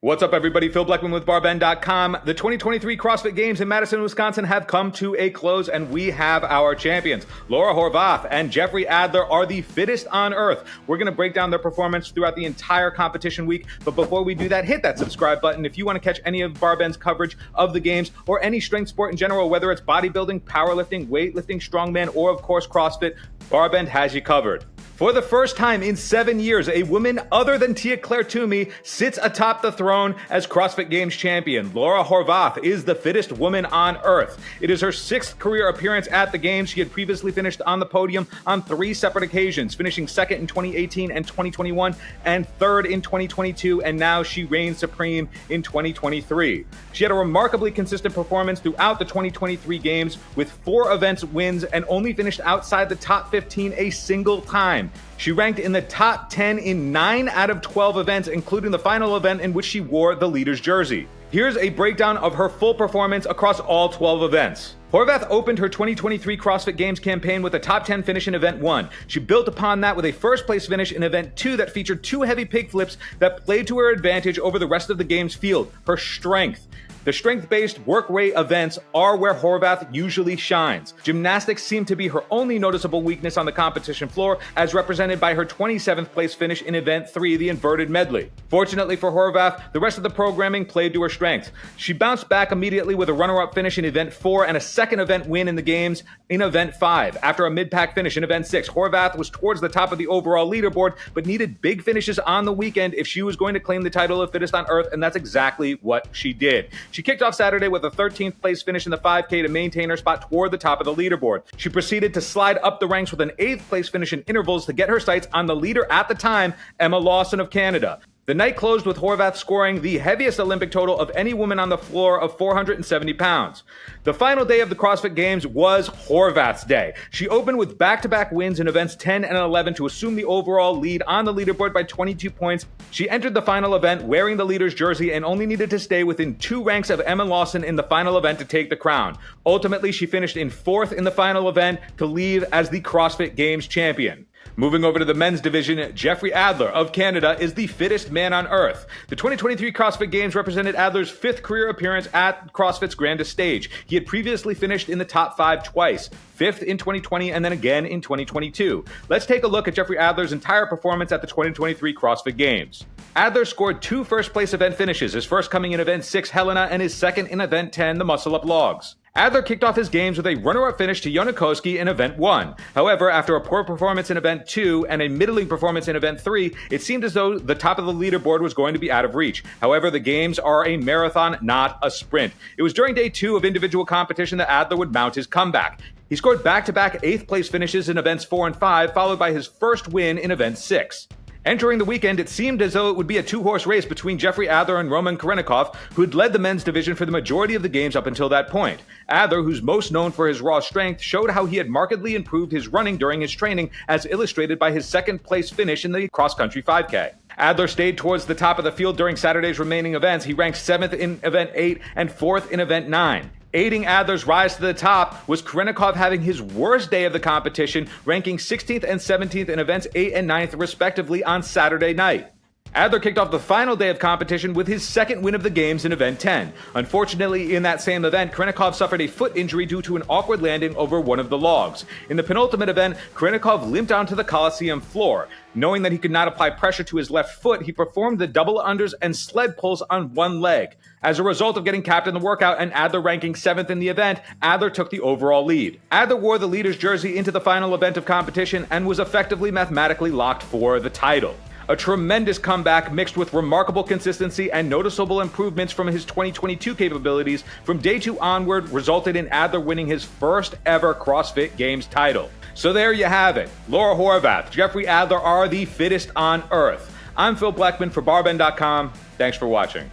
What's up, everybody? Phil Blackman with barbell.com. The 2023 CrossFit Games in Madison, Wisconsin have come to a close, and we have our champions. Laura Horvath and Jeffrey Adler are the fittest on earth. We're going to break down their performance throughout the entire competition week, but before we do that, hit that subscribe button if you want to catch any of Barbell's coverage of the games or any strength sport in general, whether it's bodybuilding, powerlifting, weightlifting, strongman, or of course CrossFit. Barbell has you covered. For the first time in 7 years, a woman other than Tia-Clair Toomey sits atop the throne as CrossFit Games champion. Laura Horvath is the fittest woman on earth. It is her sixth career appearance at the Games. She had previously finished on the podium on 3 separate occasions, finishing second in 2018 and 2021 and third in 2022, and now she reigns supreme in 2023. She had a remarkably consistent performance throughout the 2023 Games with 4 events wins and only finished outside the top 15 a single time. She ranked in the top 10 in 9 out of 12 events, including the final event in which she wore the leader's jersey. Here's a breakdown of her full performance across all 12 events. Horvath opened her 2023 CrossFit Games campaign with a top 10 finish in Event 1. She built upon that with a first place finish in Event 2 that featured 2 heavy pig flips that played to her advantage over the rest of the Games field, her strength. The strength-based work rate events are where Horvath usually shines. Gymnastics seemed to be her only noticeable weakness on the competition floor, as represented by her 27th place finish in Event 3, the inverted medley. Fortunately for Horvath, the rest of the programming played to her strengths. She bounced back immediately with a runner-up finish in Event 4 and a second event win in the Games in Event 5. After a mid-pack finish in Event 6, Horvath was towards the top of the overall leaderboard, but needed big finishes on the weekend if she was going to claim the title of fittest on earth, and that's exactly what she did. She kicked off Saturday with a 13th place finish in the 5K to maintain her spot toward the top of the leaderboard. She proceeded to slide up the ranks with an 8th place finish in intervals to get her sights on the leader at the time, Emma Lawson of Canada. The night closed with Horvath scoring the heaviest Olympic total of any woman on the floor of 470 pounds. The final day of the CrossFit Games was Horvath's day. She opened with back-to-back wins in events 10 and 11 to assume the overall lead on the leaderboard by 22 points. She entered the final event wearing the leader's jersey and only needed to stay within 2 ranks of Emma Lawson in the final event to take the crown. Ultimately, she finished in 4th in the final event to leave as the CrossFit Games champion. Moving over to the men's division, Jeffrey Adler of Canada is the fittest man on earth. The 2023 CrossFit Games represented Adler's 5th career appearance at CrossFit's grandest stage. He had previously finished in the top 5 twice, 5th in 2020 and then again in 2022. Let's take a look at Jeffrey Adler's entire performance at the 2023 CrossFit Games. Adler scored 2 first-place event finishes, his first coming in Event 6, Helena, and his second in Event 10, the Muscle-Up Logs. Adler kicked off his games with a runner-up finish to Khrennikov in Event 1. However, after a poor performance in Event 2 and a middling performance in Event 3, it seemed as though the top of the leaderboard was going to be out of reach. However, the Games are a marathon, not a sprint. It was during day 2 of individual competition that Adler would mount his comeback. He scored back-to-back 8th place finishes in Events 4 and 5, followed by his first win in Event 6. Entering the weekend, it seemed as though it would be a 2-horse race between Jeffrey Adler and Roman Khrennikov, who had led the men's division for the majority of the Games up until that point. Adler, who's most known for his raw strength, showed how he had markedly improved his running during his training, as illustrated by his 2nd place finish in the cross-country 5K. Adler stayed towards the top of the field during Saturday's remaining events. He ranked 7th in Event 8 and 4th in Event 9. Aiding Adler's rise to the top was Khrennikov having his worst day of the competition, ranking 16th and 17th in events 8 and 9th respectively on Saturday night. Adler kicked off the final day of competition with his 2nd win of the Games in Event 10. Unfortunately, in that same event, Khrennikov suffered a foot injury due to an awkward landing over one of the logs. In the penultimate event, Khrennikov limped onto the Coliseum floor. Knowing that he could not apply pressure to his left foot, he performed the double unders and sled pulls on one leg. As a result of getting capped in the workout and Adler ranking 7th in the event, Adler took the overall lead. Adler wore the leader's jersey into the final event of competition and was effectively mathematically locked for the title. A tremendous comeback mixed with remarkable consistency and noticeable improvements from his 2022 capabilities from day 2 onward resulted in Adler winning his first ever CrossFit Games title. So there you have it. Laura Horvath, Jeffrey Adler are the fittest on earth. I'm Phil Blackman for barbell.com. Thanks for watching.